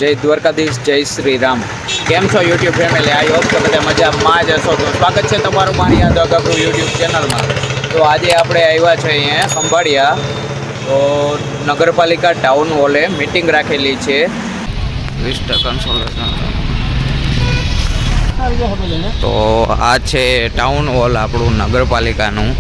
જય દ્વારકાધીશ, જય શ્રી રામ. કેમ છો યુટ્યુબ ફેમિલી? આઈ હોપ કે બધા મજામાં જ હશો. તો સ્વાગત છે તમારું મારી આ દગાભુ યુટ્યુબ ચેનલમાં. તો આજે આપણે આવ્યા છે અહીંયા ખંભાળિયા. તો નગરપાલિકા ટાઉન હોલે મિટિંગ રાખેલી છે. વિસ્ટા કન્સોલેશન. તો આ છે ટાઉન હોલ આપણું નગરપાલિકાનું,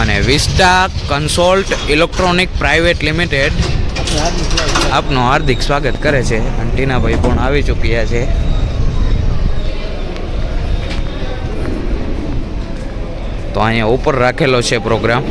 અને વિસ્ટા કન્સોલ્ટ ઇલેક્ટ્રોનિક પ્રાઇવેટ લિમિટેડ આપનું હાર્દિક સ્વાગત કરે છે. અને ટીનાભાઈ પણ આવી ચૂક્યા છે. તો અહીંયા ઉપર રાખેલો છે પ્રોગ્રામ.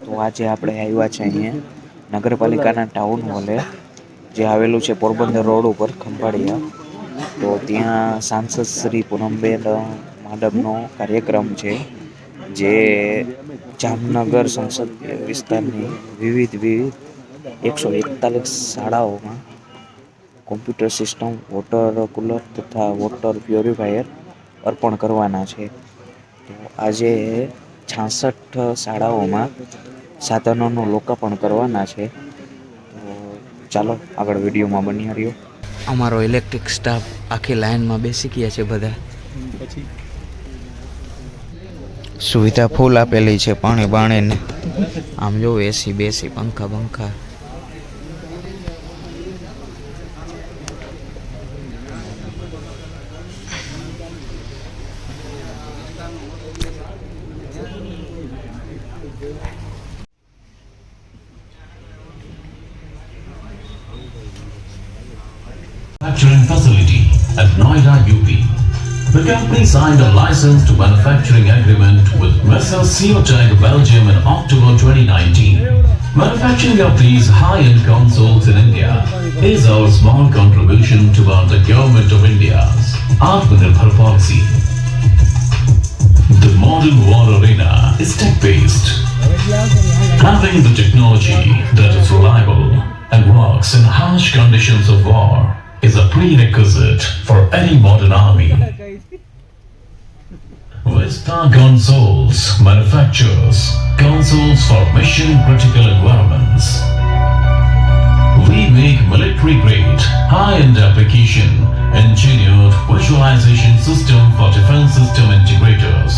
તો આજે આપણે આવ્યા છે અહીંયા નગરપાલિકાના ટાઉન હોલે, જે આવેલું છે પોરબંદર રોડ ઉપર ખંભાળિયા. તો ત્યાં સાંસદ શ્રી પૂનમબેન માડમનો કાર્યક્રમ છે, જે જામનગર સંસદીય વિસ્તારની વિવિધ 141 શાળાઓમાં કોમ્પ્યુટર સિસ્ટમ, વોટર કુલર તથા વોટર પ્યોરિફાયર અર્પણ કરવાના છે. તો આજે 66 શાળાઓમાં સાધનોનું લોકાર્પણ કરવાના છે. તો ચાલો આગળ વિડીયોમાં બન્યા રહ્યો. અમારો ઇલેક્ટ્રિક સ્ટાફ આખી લાઈનમાં બેસી ગયા છે. બધા સુવિધા ફૂલ આપેલી છે, પાણી બાણીને. આમ જો એસી બેસી, પંખા બંખા. Manufacturing facility at Noida, UP. The company signed a license to manufacturing agreement with Messrs. Seotech Belgium in October 2019. Manufacturing of these high-end consoles in India is our small contribution toward the Government of India's Atmanirbhar policy. The modern war arena is tech-based, having the technology that is reliable and works in harsh conditions of war is a prerequisite for any modern army. Vista Consoles manufactures consoles for mission-critical environments. We make military-grade, high-end application engineered visualization system for defense system integrators.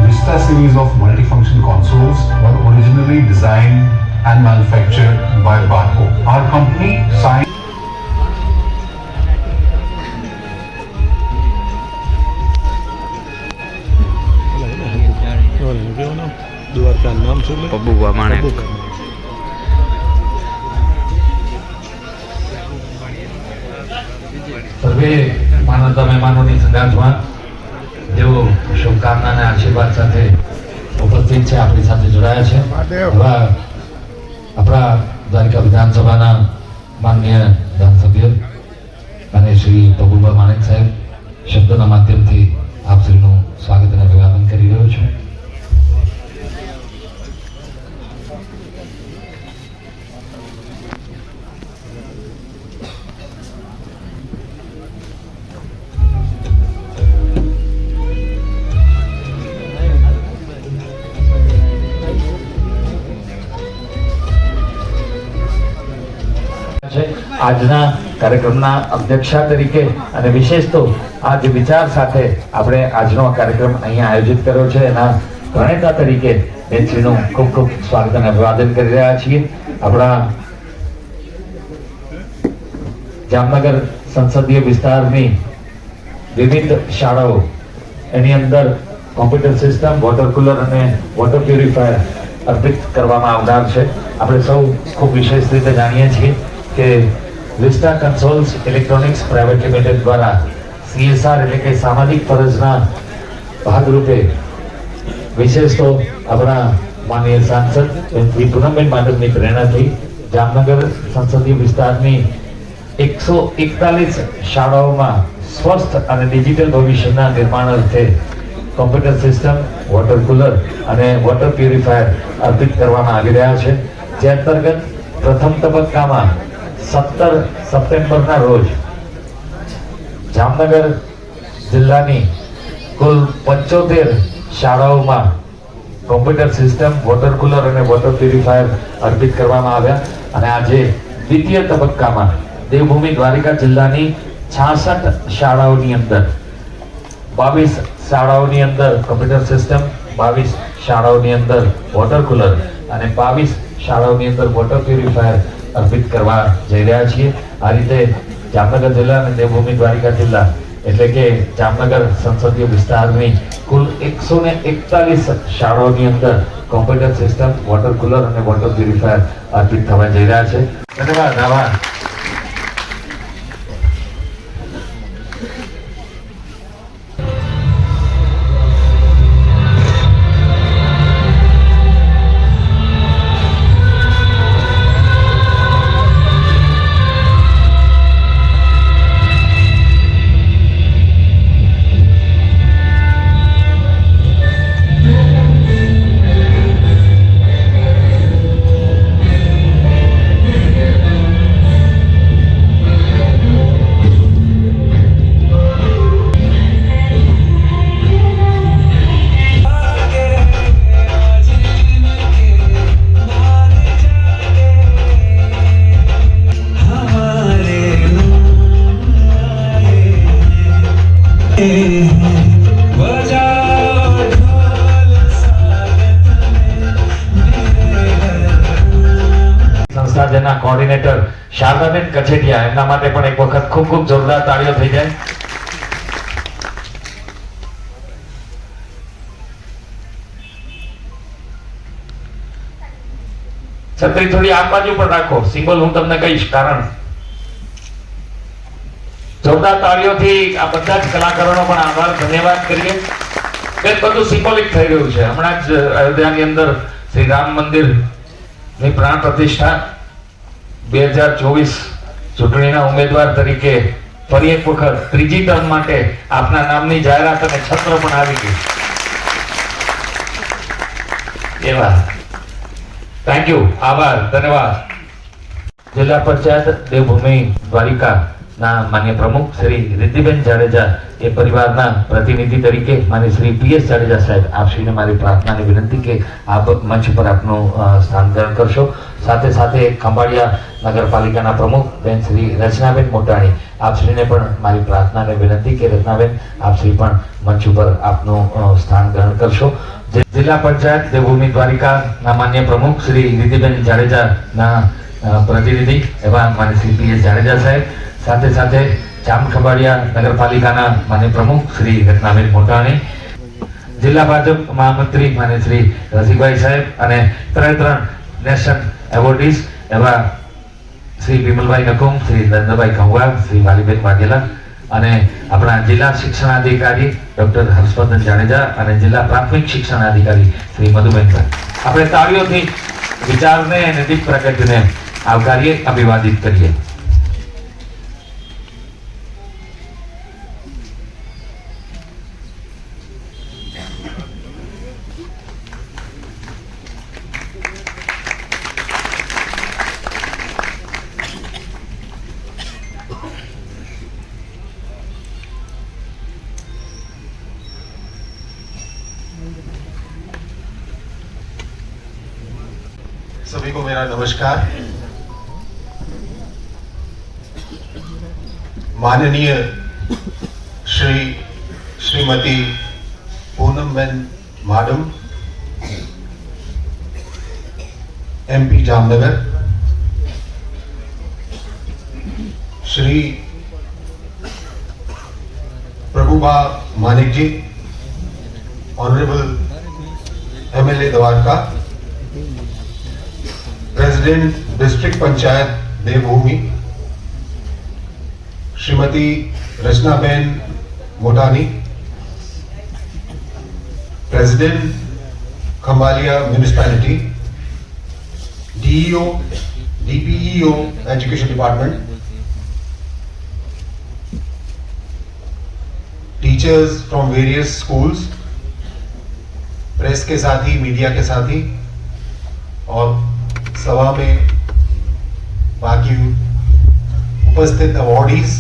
Vista series of multifunction consoles were originally designed and manufactured by Barco. Our company signed Pabubha Manek. સર્વે માનવતા મહેમાનોની સંગાથમાં જેઓ શુભકામના અને આશીર્વાદ સાથે ઉપસ્થિત છે, આપણી સાથે જોડાયા છે. એવા આપણા દ્વારિકા વિધાનસભાના માનનીય ધારાસભ્ય અને શ્રી પબુભા માણેક સાહેબ શબ્દોના માધ્યમથી આપ શ્રીનું સ્વાગત અને અભિવાદન કરી રહ્યો છું. આજના કાર્યક્રમના અધ્યક્ષા તરીકે અને વિશેષ તો આ જે વિચાર સાથે આપણે આજનો કાર્યક્રમ અહીંયા આયોજિત કર્યો છે, એના પ્રણેતા તરીકે બેનશ્રીનું ખૂબ ખૂબ સ્વાગત અને અભિવાદન કરી રહ્યા છીએ. આપણા જામનગર સંસદીય વિસ્તારની વિવિધ શાળાઓ, એની અંદર કોમ્પ્યુટર સિસ્ટમ, વોટર કુલર અને વોટર પ્યુરિફાયર અર્પિત કરવામાં આવનાર છે. આપણે સૌ ખૂબ વિશેષ રીતે જાણીએ છીએ કે vista consoles electronics private limited દ્વારા CSR એટલે કે સામાજિક ફરજના ભાગરૂપે વિશેષ તો આપણા માનનીય સાંસદ શ્રી પૂનમબેન માડમની પ્રેરણાથી જામનગર સંસદીય વિસ્તારની 141 શાળાઓમાં સ્વસ્થ અને ડિજિટલ ભવિષ્યના નિર્માણ અર્થે કોમ્પ્યુટર સિસ્ટમ, વોટર કુલર અને વોટર પ્યુરિફાયર અર્પિત કરવામાં આવી રહ્યા છે. જે અંતર્ગત પ્રથમ તબક્કામાં 17 સપ્ટેમ્બરના રોજ જામનગર જિલ્લાની કુલ 75 શાળાઓમાં કોમ્પ્યુટર સિસ્ટમ, વોટર કુલર અને વોટર પ્યુરિફાયર અર્પિત કરવામાં આવ્યા. અને આજે દ્વિતીય તબક્કામાં દેવભૂમિ દ્વારિકા જિલ્લાની 66 શાળાઓની અંદર 22 શાળાઓની અંદર કોમ્પ્યુટર સિસ્ટમ, 22 શાળાઓની અંદર વોટર કુલર અને 22 શાળાઓની અંદર વોટર પ્યુરિફાયર અર્પિત કરવા જઈ રહ્યા છીએ. આ રીતે જામનગર જિલ્લા અને દેવભૂમિ દ્વારિકા જિલ્લા એટલે કે જામનગર સંસદીય વિસ્તારની કુલ 141 શાળાઓની અંદર કોમ્પ્યુટર સિસ્ટમ, વોટર કુલર અને વોટર પ્યુરિફાયર અર્પિત થવા જઈ રહ્યા છે. ધન્યવાદ. આભાર. સંસ્થાના કોઓર્ડિનેટર શારદાબેન કછેટિયા, એમના માટે પણ એક વખત ખૂબ ખૂબ જોરદાર તાળીઓ થઈ જાય. છત્રી થોડી આ બાજુ પણ રાખો, સિમ્બોલ હું તમને કહીશ કારણ. જોરદાર તાળીઓથી આ બધા જ કલાકારોનો પણ આભાર, ધન્યવાદ કરીએ. બેન, બધું સિમ્બોલિક થઈ રહ્યું છે. હમણાં જ અયોધ્યાની અંદર શ્રી રામ મંદિરની પ્રાણ પ્રતિષ્ઠા 2024 ચૂંટણીના ઉમેદવાર તરીકે ફરી એક વખત ત્રીજી ટર્મ માટે આપના નામની જાહેરાત અને છત્ર પણ આવી ગઈ. એવા થેન્ક યુ, આભાર, ધન્યવાદ. જિલ્લા પંચાયત દેવભૂમિ દ્વારિકા ના માન્ય પ્રમુખ શ્રી રિદ્ધિબેન જાડેજા એ પરિવારના પ્રતિનિધિ તરીકે માન્ય શ્રી PS જાડેજા સાહેબ, આપશ્રીને મારી પ્રાર્થના અને વિનંતી કે આપ મંચ પર આપનું સ્થાન ગ્રહણ કરશો. સાથે સાથે ખંભાળિયા નગરપાલિકાના પ્રમુખ બેન શ્રી રચનાબેન મોટાણી, આપશ્રીને પણ મારી પ્રાર્થના અને વિનંતી કે રચનાબેન આપશ્રી પણ મંચ ઉપર આપનું સ્થાન ગ્રહણ કરશો. જિલ્લા પંચાયત દેવભૂમિ દ્વારિકાના માન્ય પ્રમુખ શ્રી રિદ્ધિબેન જાડેજાના પ્રતિનિધિ એવા માન્ય શ્રી PS જાડેજા સાહેબ, સાથે સાથે જામખંભાળિયા નગરપાલિકાના માન્ય પ્રમુખ શ્રી રત્નાબેન મોટાણી, જિલ્લા ભાજપ મહામંત્રી માન્ય શ્રી રસીભાઈ સાહેબ અને ત્રણ નેશન એવોર્ડીઝ એવા શ્રી વિમલભાઈ નકુમ, શ્રી નંદભાઈ કંગવા, શ્રી વાલીબેન વાઘેલા અને આપણા જિલ્લા શિક્ષણાધિકારી ડોક્ટર હર્ષવર્ધન જાડેજા અને જિલ્લા પ્રાથમિક શિક્ષણાધિકારી શ્રી મધુબેનભાઈ. આપણે તાળીઓથી વિચારને અને દીપ પ્રગતિને આવકારીએ, અભિવાદિત કરીએ. सभी को मेरा नमस्कार. माननीय Shrimati Poonamben madam, MP Jamnagar, Shri Prabhuba Manik ji, honourable MLA Dwarka, president district panchayat Devbhoomi Shrimati Rachnaben Motani, president Khambhalia municipality, DEO, DPEO education department, teachers from various schools, press के साथी, मीडिया के साथी और सभा में बाकी उपस्थित अवॉर्डीज,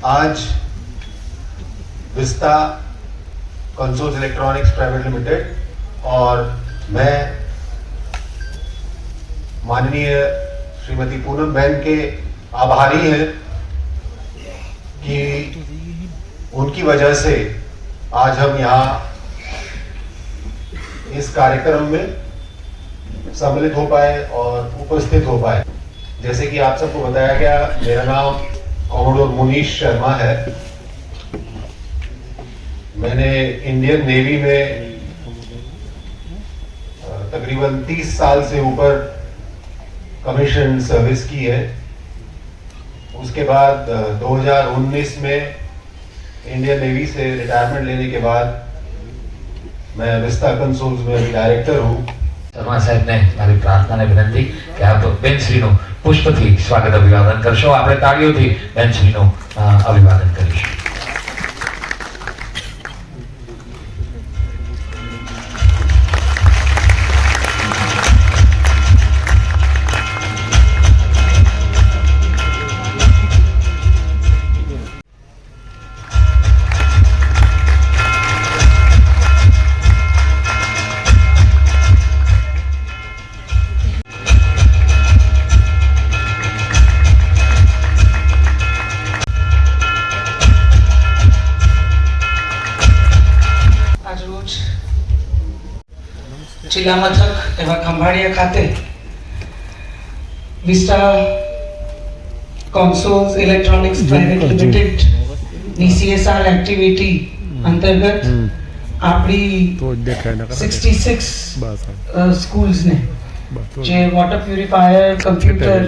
आज vista consoles electronics private limited और मैं माननीय श्रीमती पूनम बहन के आभारी हैं कि उनकी वजह से आज हम यहाँ इस कार्यक्रम में सम्मिलित हो पाए और उपस्थित हो पाए। जैसे कि आप सबको बताया गया, मेरा नाम कॉमोडोर मुनीश शर्मा है। मैंने इंडियन नेवी में तकरीबन 30 साल से ऊपर कमीशन सर्विस की है। उसके बाद 2019 में इंडियन नेवी से रिटायरमेंट लेने के बाद मैं विस्ता कंसोल्स में अभी डायरेक्टर हूँ। શર્મા સાહેબને મારી પ્રાર્થનાને વિનંતી કે આપ બેનશ્રીનું પુષ્પથી સ્વાગત અભિવાદન કરશો. આપણે તાળીઓથી બેનશ્રીનું અભિવાદન કરીશું. જિલ્લા મથક એવા ખંભાળિયા ખાતે વિસ્ટા કોન્સોલ્સ ઇલેક્ટ્રોનિક્સ પ્રાઇવેટ લિમિટેડ ની CSR એક્ટિવિટી અંતર્ગત આપણી 66 સ્કૂલ્સ ને જે વોટર પ્યુરિફાયર, કમ્પ્યુટર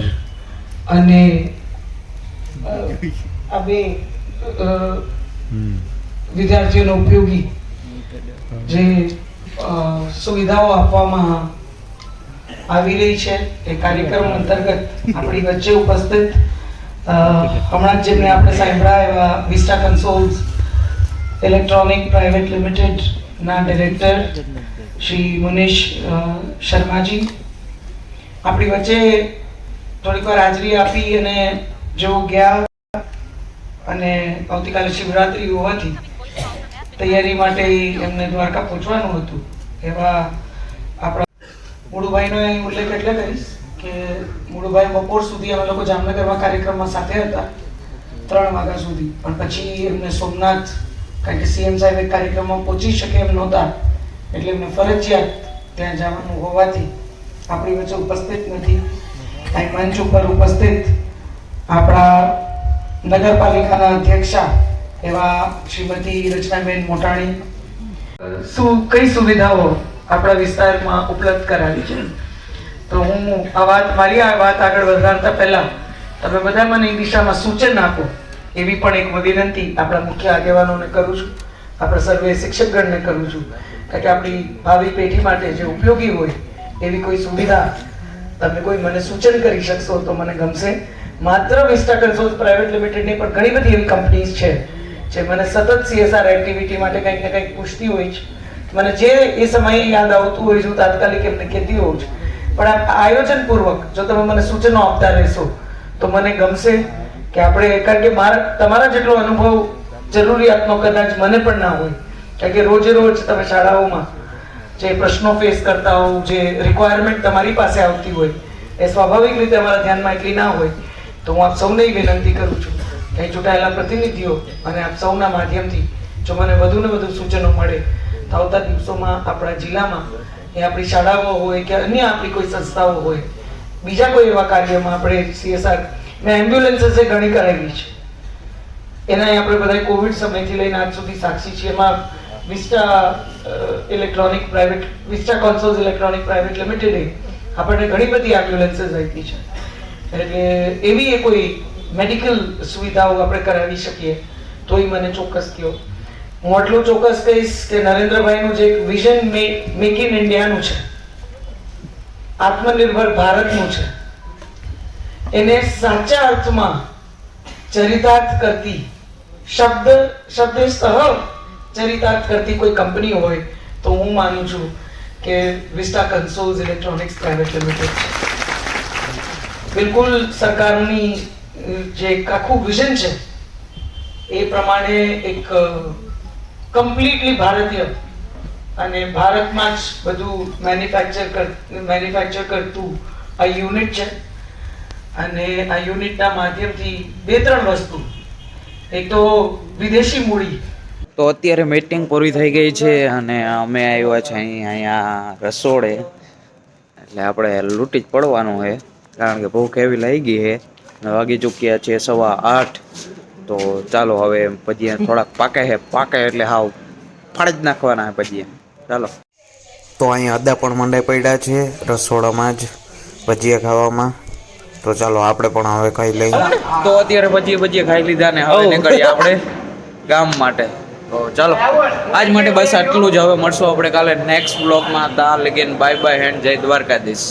અને આ બે વિદ્યાર્થીઓને ઉપયોગી જે સુવિધાઓ આપવામાં આવી રહી છે એ કાર્યક્રમ અંતર્ગત આપણી વચ્ચે ઉપસ્થિત હમણાં જ જેમને આપણે સાંભળ્યા એવા vista consoles electronic private limited ના ડિરેક્ટર શ્રી મુનેશ શર્માજી આપણી વચ્ચે થોડીક વાર હાજરી આપી અને જો ગયા અને આવતીકાલે શિવરાત્રી હોવાથી તૈયારી માટે એમને દ્વારકા પહોંચવાનું હતું એવા આપણા મુળુભાઈનો ઉલ્લેખ એટલે કરીશ કે મુળુભાઈ બપોર સુધી અમે લોકો જામનગરમાં કાર્યક્રમમાં સાથે હતા 3 વાગ્યા સુધી, પણ પછી એમને સોમનાથ, કારણ કે CM સાહેબ એક કાર્યક્રમમાં પહોંચી શકે એમ નહોતા એટલે એમને ફરજિયાત ત્યાં જવાનું હોવાથી આપણી વચ્ચે ઉપસ્થિત નથી. અહીં મંચ ઉપર ઉપસ્થિત આપણા નગરપાલિકાના અધ્યક્ષા એવા શ્રીમતી રચનાબેન મોટાણી કઈ સુવિધાઓ આપણા વિસ્તારમાં ઉપલબ્ધ કરાવી છે. તો હું મારી આ વાત આગળ વધારતા પહેલા તમે બધા મને એ દિશામાં સૂચન આપો એવી પણ એક વિનંતી આપણા મુખ્ય આગેવાનોને કરું છું, આપણા સર્વે શિક્ષકગણને કરું છું, કારણ કે આપણી ભાવિ પેઢી માટે જે ઉપયોગી હોય એવી કોઈ સુવિધા તમે કોઈ મને સૂચન કરી શકશો તો મને ગમશે. માત્ર વિસ્ટા કન્સોલ્સ પ્રાઇવેટ લિમિટેડ ની પણ ઘણી બધી એવી કંપનીઝ છે જે મને સતત CSR એક્ટિવિટી માટે કંઈક ને કંઈક પૂછતી હોય છે. મને જે એ સમયે યાદ આવતું હોય છે હું તાત્કાલિક એમને કહેતી હોઉં છું, પણ આ આયોજનપૂર્વક જો તમે મને સૂચનો આપતા રહેશો તો મને ગમશે કે આપણે, કારણ કે તમારા જેટલો અનુભવ જરૂરિયાતનો કદાચ મને પણ ના હોય, કારણ કે રોજે રોજ તમે શાળાઓમાં જે પ્રશ્નો ફેસ કરતા હો, જે રિક્વાયરમેન્ટ તમારી પાસે આવતી હોય એ સ્વાભાવિક રીતે અમારા ધ્યાનમાં એટલી ના હોય. તો હું આપ સૌને વિનંતી કરું છું કે ચૂંટાયેલા પ્રતિનિધિઓ અને આપ સૌના માધ્યમથી જો મને વધુ ને વધુ સૂચનો મળે તો આવતા દિવસોમાં આપણા જિલ્લામાં એ આપણી શાળાઓ હોય કે અન્ય આપણી કોઈ સંસ્થાઓ હોય, બીજા કોઈ એવા કાર્યમાં આપણે CSR મેં એમ્બ્યુલન્સીસ ઘણી કરાવી છે. એના આપણે બધા કોવિડ સમયથી લઈને આજ સુધી સાક્ષી છીએ. એમાં વિસ્ટા કોન્સોલ્સ ઇલેક્ટ્રોનિક પ્રાઇવેટ લિમિટેડે આપણને ઘણી બધી એમ્બ્યુલન્સીસ આપી છે. એટલે એવી કોઈ મેડિકલ સુવિધાઓ આપણે કરાવી શકીએ તો એ મને ચોક્કસ કહો. હું આટલું ચોક્કસ કહીશ કે નરેન્દ્રભાઈનું જે વિઝન મેક ઇન ઇન્ડિયાનું છે, આત્મનિર્ભર ભારતનું છે, એને સાચા અર્થમાં ચરિતાર્થ કરતી શબ્દસ્તઃ ચરિતાર્થ કરતી કોઈ કંપની હોય તો હું માનું છું કે vista consoles electronics private limited છે. બિલકુલ સરકારની જે એક આખું વિઝન છે એ પ્રમાણે એક કમ્પ્લીટલી ભારતીય અને ભારતમાં જ બધું મેન્યુફેક્ચર કરતું આ યુનિટ છે. અને આ યુનિટના માધ્યમથી 2-3 વસ્તુ, એક તો વિદેશી મૂડી. તો અત્યારે મીટિંગ પૂરી થઈ ગઈ છે અને અમે આવ્યા છે અહીંયા રસોડે, એટલે આપણે લૂંટી જ પડવાનું છે કારણ કે ભૂખ એવી લાગી છે. વાગી ચૂક્યા છે 8:15. તો ચાલો હવે ભજીયા થોડાક પાકે એટલે હાવ ફાડી જ નાખવાના છે ભજીયા. ચાલો, તો અહીંયા અદા પણ મંડાઈ પડ્યા છે રસોડામાં જ ભજીયા ખાવામાં. તો ચાલો આપણે પણ હવે ખાઈ લઈએ. તો અત્યારે ભજીયા ખાઈ લીધા ને હવે નીકળીએ આપણે ગામ માટે. તો ચાલો આજ માટે બસ આટલું જ. હવે મળશું આપણે કાલે નેક્સ્ટ બ્લોગમાં. ત્યાં લગીન બાય બાય એન્ડ જય દ્વારકાધીશ.